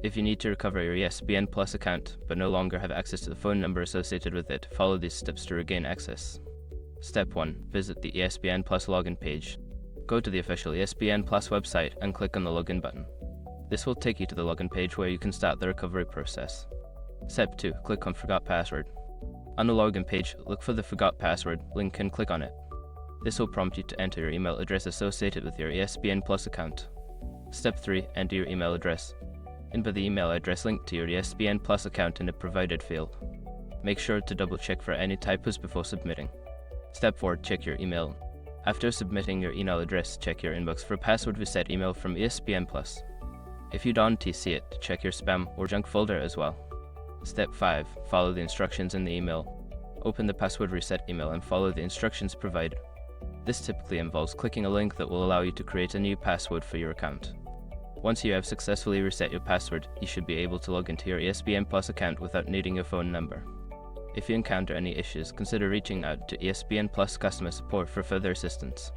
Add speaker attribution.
Speaker 1: If you need to recover your ESPN Plus account, but no longer have access to the phone number associated with it, follow these steps to regain access. Step 1. Visit the ESPN Plus login page. Go to the official ESPN Plus website and click on the login button. This will take you to the login page where you can start the recovery process. Step 2. Click on Forgot Password. On the login page, look for the Forgot Password link and click on it. This will prompt you to enter your email address associated with your ESPN Plus account. Step 3. Enter your email address. Input the email address linked to your ESPN Plus account in the provided field. Make sure to double check for any typos before submitting. Step 4. Check your email. After submitting your email address, check your inbox for a password reset email from ESPN Plus. If you don't see it, check your spam or junk folder as well. Step 5. Follow the instructions in the email. Open the password reset email and follow the instructions provided. This typically involves clicking a link that will allow you to create a new password for your account. Once you have successfully reset your password, you should be able to log into your ESPN Plus account without needing your phone number. If you encounter any issues, consider reaching out to ESPN Plus customer support for further assistance.